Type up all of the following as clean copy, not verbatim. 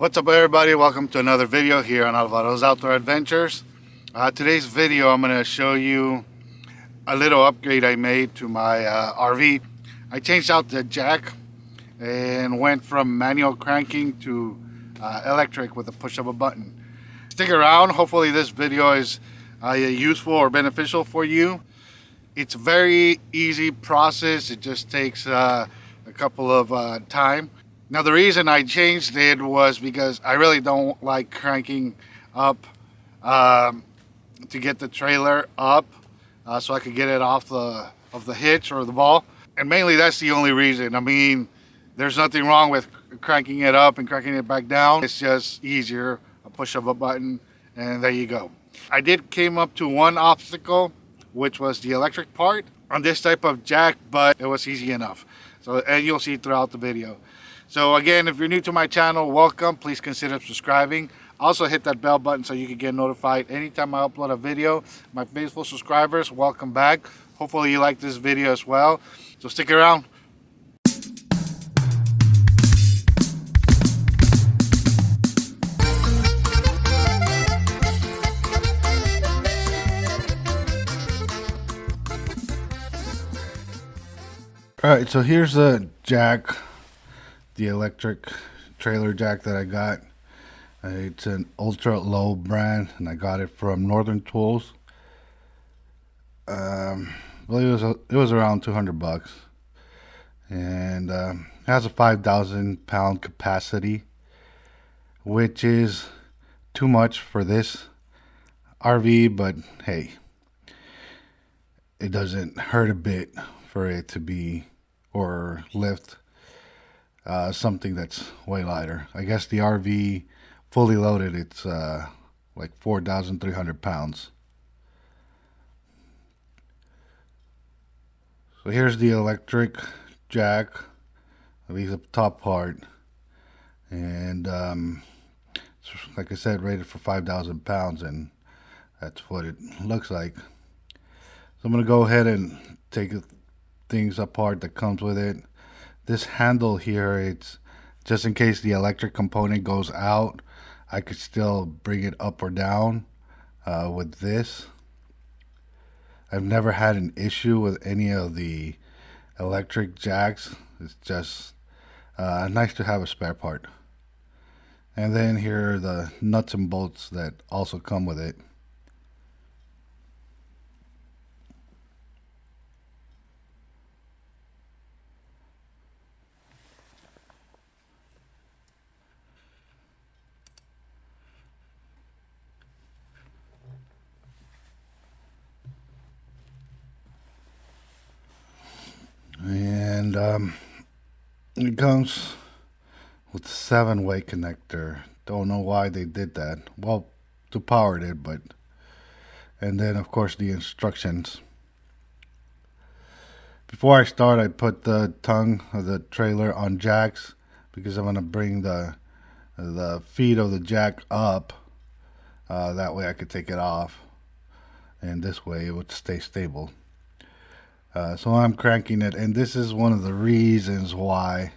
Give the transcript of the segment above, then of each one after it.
What's up, everybody? Welcome to another video here on Alvaro's Outdoor Adventures. Today's video, I'm going to show you a little upgrade I made to my RV. I changed out the jack and went from manual cranking to electric with the push of a button. Stick around. Hopefully this video is useful or beneficial for you. It's a very easy process. It just takes a couple of time. Now the reason I changed it was because I really don't like cranking up to get the trailer up so I could get it off the hitch or the ball. And mainly that's the only reason. I mean, there's nothing wrong with cranking it up and cranking it back down. It's just easier, a push of a button, and there you go. I did came up to one obstacle, which was the electric part on this type of jack, but it was easy enough. So, and you'll see throughout the video. So again, if you're new to my channel, welcome. Please consider subscribing. Also hit that bell button so you can get notified anytime I upload a video. My faithful subscribers, welcome back. Hopefully you like this video as well. So stick around. Alright, so here's the jack. The electric trailer jack that I got. It's an ultra low brand, and I got it from Northern Tools. I believe it was around $200, and it has a 5,000 pound capacity, which is too much for this RV. But hey, it doesn't hurt a bit for it to be or lift something that's way lighter. I guess the RV fully loaded, it's like 4,300 pounds. So here's the electric jack, at least the top part, and like I said, rated for 5,000 pounds, and that's what it looks like. So I'm gonna go ahead and take things apart that comes with it. This handle here, it's just in case the electric component goes out, I could still bring it up or down with this. I've never had an issue with any of the electric jacks. It's just nice to have a spare part. And then here are the nuts and bolts that also come with it. And it comes with a 7-way connector. Don't know why they did that. Well, to power it, but and then of course the instructions. Before I start, I put the tongue of the trailer on jacks because I'm gonna bring the feet of the jack up. That way I could take it off, and this way it would stay stable. So I'm cranking it, and this is one of the reasons why,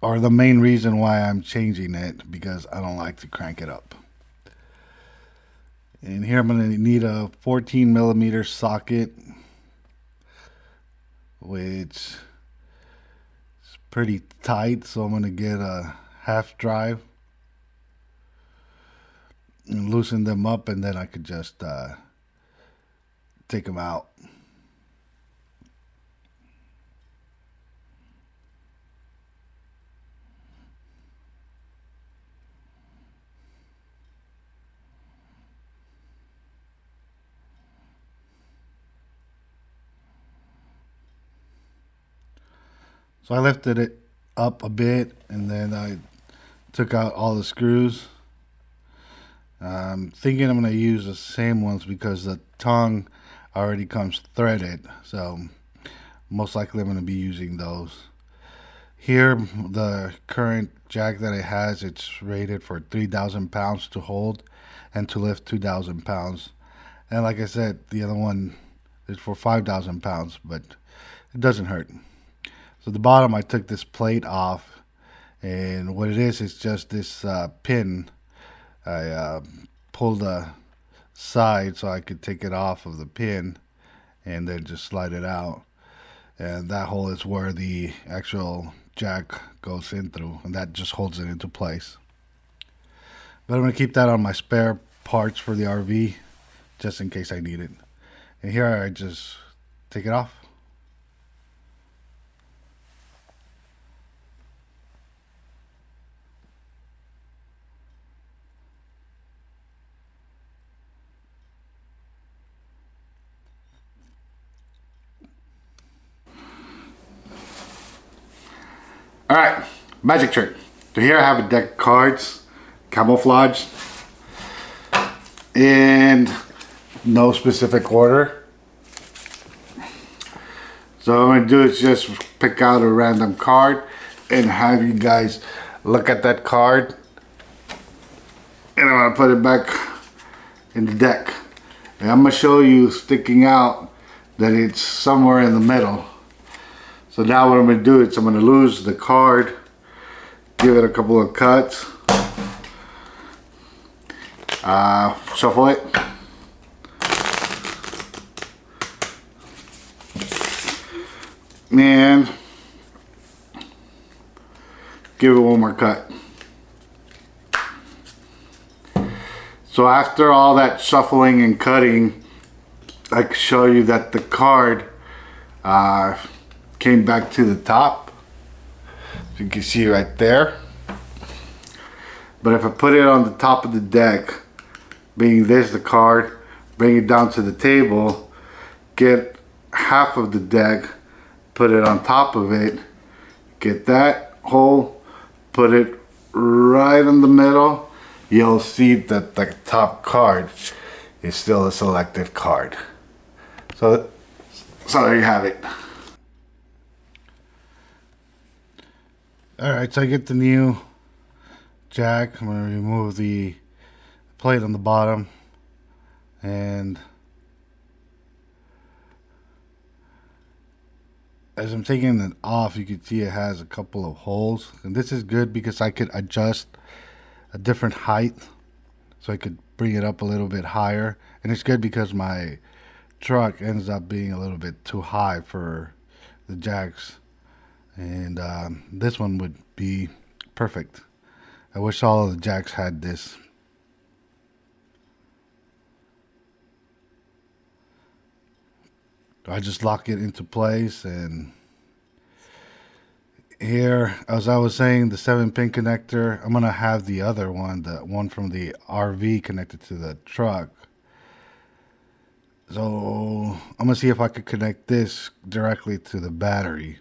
or the main reason why I'm changing it, because I don't like to crank it up. And here I'm going to need a 14 millimeter socket, which is pretty tight, so I'm going to get a half drive and loosen them up, and then I could just take them out. So I lifted it up a bit, and then I took out all the screws. I'm thinking I'm going to use the same ones because the tongue already comes threaded, so most likely I'm going to be using those. Here, the current jack that it has, it's rated for 3,000 pounds to hold and to lift 2,000 pounds. And like I said, the other one is for 5,000 pounds, but it doesn't hurt. So the bottom, I took this plate off, And what it is just this pin. I pulled the side so I could take it off of the pin and then just slide it out. And that hole is where the actual jack goes in through, and that just holds it into place. But I'm going to keep that on my spare parts for the RV just in case I need it. And here I just take it off. All right, magic trick. So here I have a deck of cards, camouflage, in no specific order. So what I'm gonna do is just pick out a random card and have you guys look at that card, and I'm gonna put it back in the deck. And I'm gonna show you sticking out that it's somewhere in the middle. So now what I'm going to do is I'm going to lose the card, give it a couple of cuts, shuffle it, and give it one more cut. So after all that shuffling and cutting, I can show you that the card came back to the top. You can see right there. But if I put it on the top of the deck, being this the card, bring it down to the table, get half of the deck, put it on top of it, get that hole, put it right in the middle, you'll see that the top card is still a selected card. So there you have it. Alright, so I get the new jack. I'm going to remove the plate on the bottom, and as I'm taking it off, you can see it has a couple of holes, and this is good because I could adjust a different height, so I could bring it up a little bit higher. And it's good because my truck ends up being a little bit too high for the jacks, and this one would be perfect. I wish all of the jacks had this. I just lock it into place, and here, as I was saying, the 7-pin connector, I'm gonna have the other one, the one from the RV, connected to the truck. So I'm gonna see if I could connect this directly to the battery.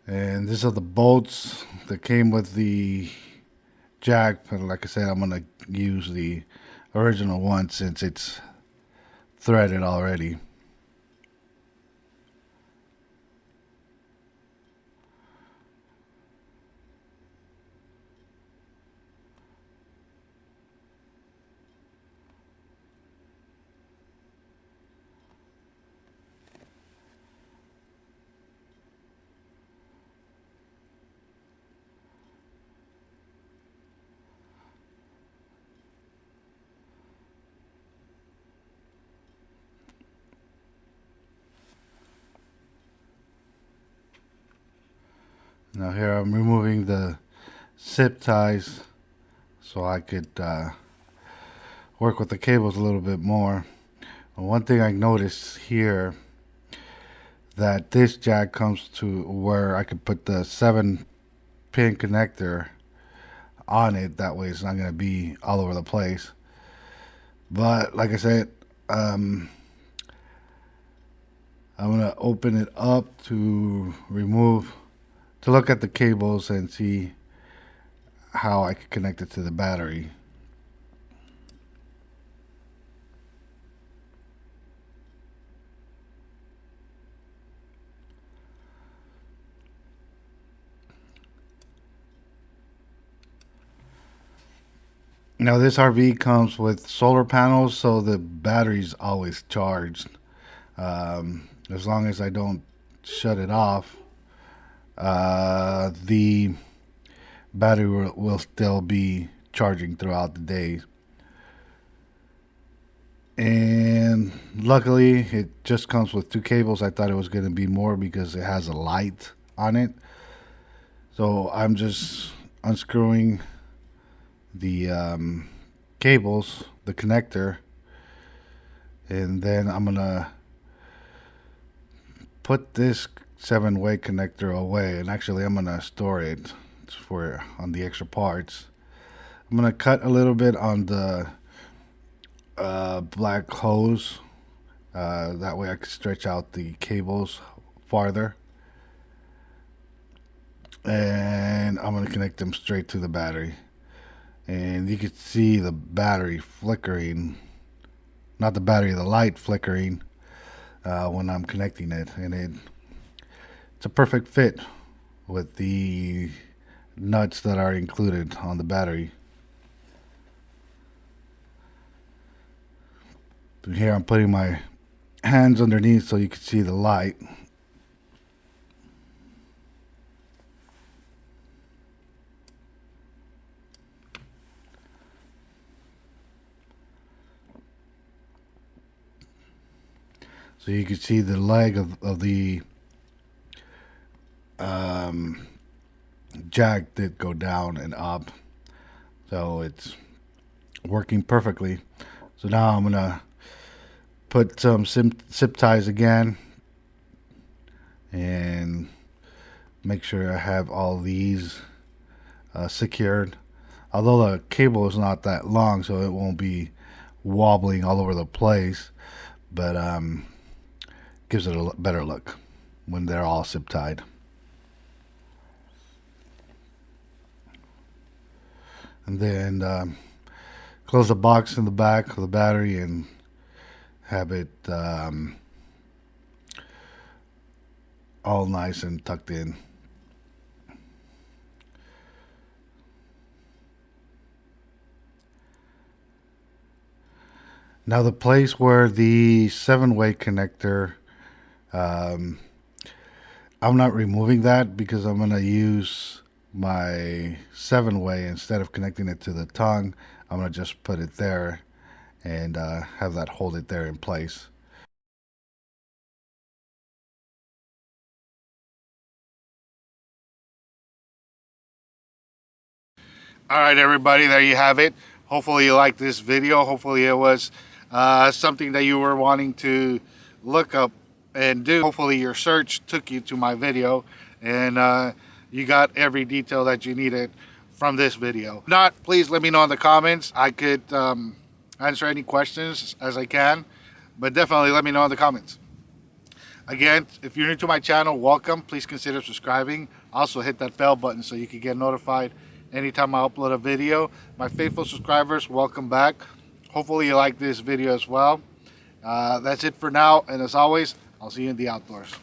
And these are the bolts that came with the jack, but like I said, I'm gonna use the original one since it's threaded already. Now here I'm removing the zip ties so I could work with the cables a little bit more. And one thing I noticed here, that this jack comes to where I could put the 7-pin connector on it. That way it's not going to be all over the place. But like I said, I'm going to open it up to look at the cables and see how I can connect it to the battery. Now this RV comes with solar panels, so the battery's always charged. As long as I don't shut it off, the battery will still be charging throughout the day. And luckily it just comes with 2 cables. I thought it was going to be more because it has a light on it. So I'm just unscrewing the cables, the connector, and then I'm gonna put this 7-way connector away, and actually I'm gonna store it for on the extra parts. I'm gonna cut a little bit on the black hose, that way I can stretch out the cables farther, and I'm gonna connect them straight to the battery. And you can see the battery flickering, not the battery, the light flickering when I'm connecting it, and it's a perfect fit with the nuts that are included on the battery. Here I'm putting my hands underneath so you can see the light. So you can see the leg of the jack did go down and up. So it's working perfectly. So now I'm going to put some zip ties again and make sure I have all these secured. Although the cable is not that long, so it won't be wobbling all over the place, but gives it a better look when they're all zip tied. And then close the box in the back of the battery and have it all nice and tucked in. Now the place where the 7-way connector, I'm not removing that because I'm going to use my 7-way instead of connecting it to the tongue. I'm going to just put it there and have that hold it there in place. All right, everybody, there you have it. Hopefully you liked this video. Hopefully it was something that you were wanting to look up and do. Hopefully your search took you to my video and you got every detail that you needed from this video. If not, please let me know in the comments. I could answer any questions as I can, but definitely let me know in the comments. Again, if you're new to my channel, welcome. Please consider subscribing. Also hit that bell button so you can get notified anytime I upload a video. My faithful subscribers, welcome back. Hopefully you like this video as well. That's it for now, and as always, I'll see you in the outdoors.